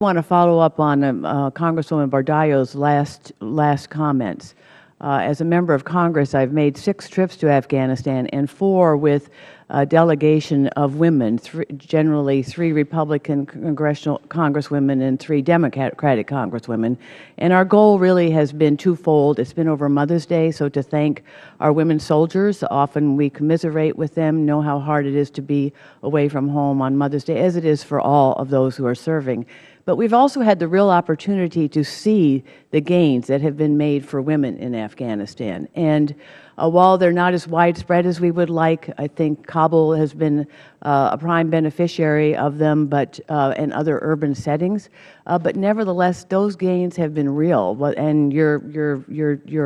I want to follow up on Congresswoman Bardallo's last comments. As a member of Congress, I've made 6 trips to Afghanistan and 4 with a delegation of women, generally 3 Republican congresswomen and 3 Democratic congresswomen. And our goal really has been twofold. It's been over Mother's Day, so to thank our women soldiers. Often we commiserate with them, know how hard it is to be away from home on Mother's Day, as it is for all of those who are serving. But we've also had the real opportunity to see the gains that have been made for women in Afghanistan. And while they're not as widespread as we would like, I think Kabul has been a prime beneficiary of them, but in other urban settings. But nevertheless, those gains have been real, and your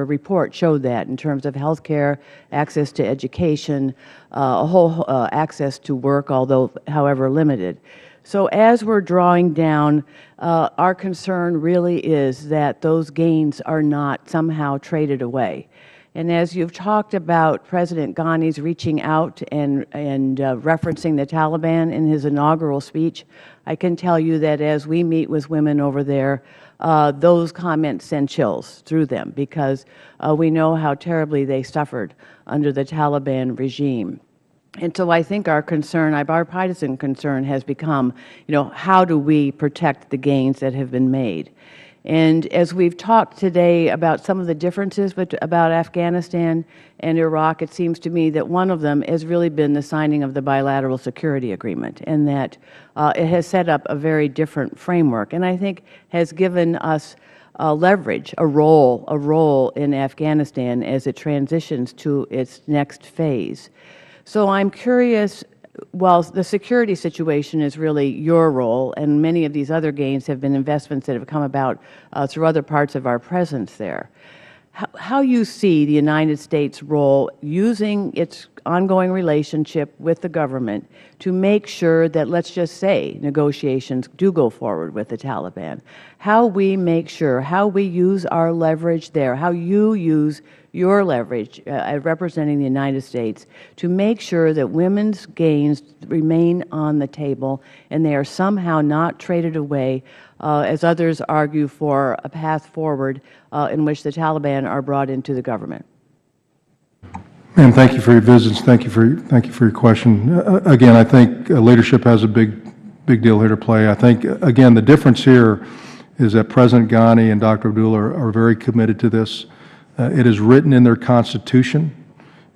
report showed that in terms of health care, access to education, a whole access to work, although however limited. So as we're drawing down, our concern really is that those gains are not somehow traded away. And as you've talked about President Ghani's reaching out and referencing the Taliban in his inaugural speech, I can tell you that as we meet with women over there, those comments send chills through them because we know how terribly they suffered under the Taliban regime. And so I think our concern, our bipartisan concern, has become, how do we protect the gains that have been made? And as we've talked today about some of the differences about Afghanistan and Iraq, it seems to me that one of them has really been the signing of the bilateral security agreement, and that it has set up a very different framework, and I think has given us leverage, a role in Afghanistan as it transitions to its next phase. So I'm curious, while the security situation is really your role, and many of these other gains have been investments that have come about through other parts of our presence there, how you see the United States' role using its ongoing relationship with the government to make sure that, let's just say, negotiations do go forward with the Taliban. How we make sure, how we use our leverage there, how you use your leverage representing the United States to make sure that women's gains remain on the table and they are somehow not traded away, as others argue for a path forward in which the Taliban are brought into the government. Ma'am, thank you for your visits. Thank you for your question. Again, I think leadership has a big deal here to play. I think again the difference here is that President Ghani and Dr. Abdullah are very committed to this. It is written in their constitution,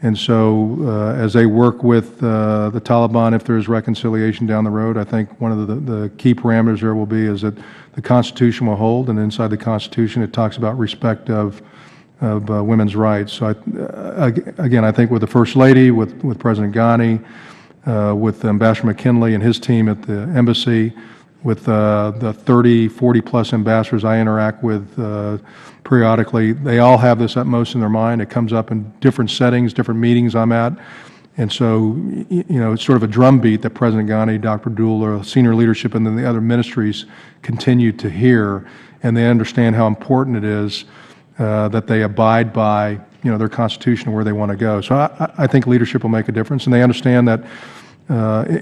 and so as they work with the Taliban, if there is reconciliation down the road, I think one of the key parameters there will be is that the Constitution will hold, and inside the Constitution it talks about respect of women's rights. So again, I think with the First Lady, with President Ghani, with Ambassador McKinley and his team at the embassy, with the 30, 40-plus ambassadors I interact with periodically, they all have this utmost in their mind. It comes up in different settings, different meetings I'm at. And so, it's sort of a drumbeat that President Ghani, Dr. Abdullah, senior leadership, and then the other ministries continue to hear, and they understand how important it is that they abide by, their constitution and where they want to go. So I think leadership will make a difference, and they understand that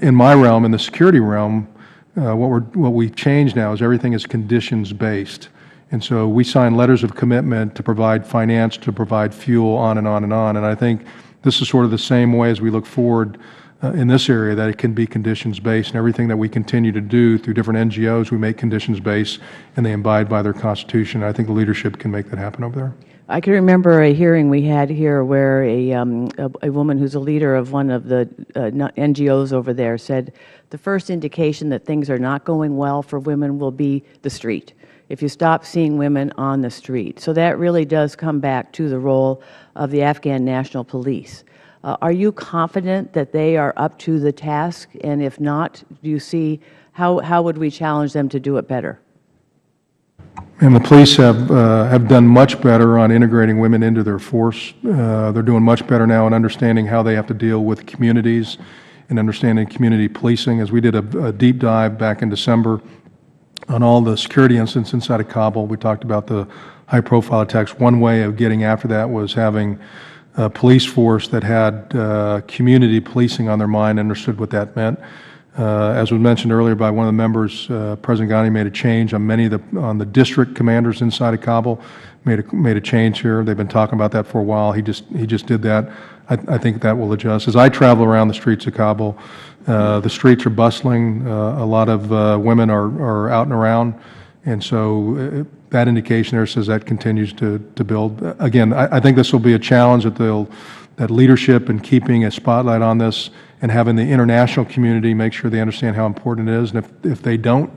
in my realm, in the security realm, what we've changed now is everything is conditions-based. And so we sign letters of commitment to provide finance, to provide fuel, on and on and on. And I think this is sort of the same way as we look forward in this area, that it can be conditions-based, and everything that we continue to do through different NGOs, we make conditions-based, and they abide by their constitution. I think the leadership can make that happen over there. I can remember a hearing we had here where a woman who's a leader of one of the NGOs over there said the first indication that things are not going well for women will be the street, if you stop seeing women on the street. So that really does come back to the role of the Afghan National Police. Are you confident that they are up to the task? And if not, do you see how would we challenge them to do it better? And the police have done much better on integrating women into their force. They're doing much better now in understanding how they have to deal with communities and understanding community policing. As we did a deep dive back in December on all the security incidents inside of Kabul, we talked about the high-profile attacks. One way of getting after that was having a police force that had community policing on their mind, understood what that meant. As was mentioned earlier by one of the members, President Ghani made a change on on the district commanders inside of Kabul. Made a change here. They've been talking about that for a while. He just did that. I think that will adjust. As I travel around the streets of Kabul, the streets are bustling. A lot of women are out and around, and so that indication there says that continues to build. Again, I think this will be a challenge that leadership and keeping a spotlight on this and having the international community make sure they understand how important it is. And if they don't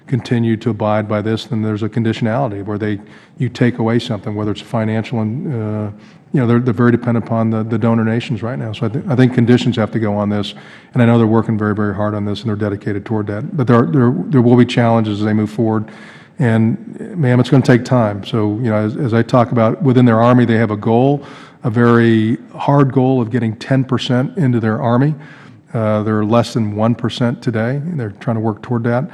continue to abide by this, then there's a conditionality where you take away something, whether it's financial and they're very dependent upon the donor nations right now. So I think conditions have to go on this, and I know they're working very, very hard on this, and they're dedicated toward that. But there will be challenges as they move forward, and ma'am, it's going to take time. So as I talk about within their Army, they have a goal, a very hard goal of getting 10% into their Army. They're less than 1% today, and they're trying to work toward that.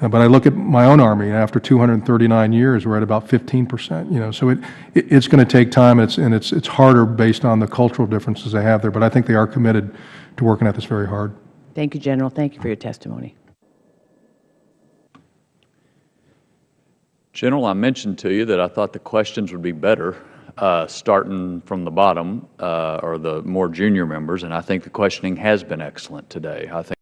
But I look at my own Army, and after 239 years, we're at about 15%. So it's going to take time, and it's harder based on the cultural differences they have there. But I think they are committed to working at this very hard. Thank you, General. Thank you for your testimony. General, I mentioned to you that I thought the questions would be better starting from the bottom or the more junior members, and I think the questioning has been excellent today. I think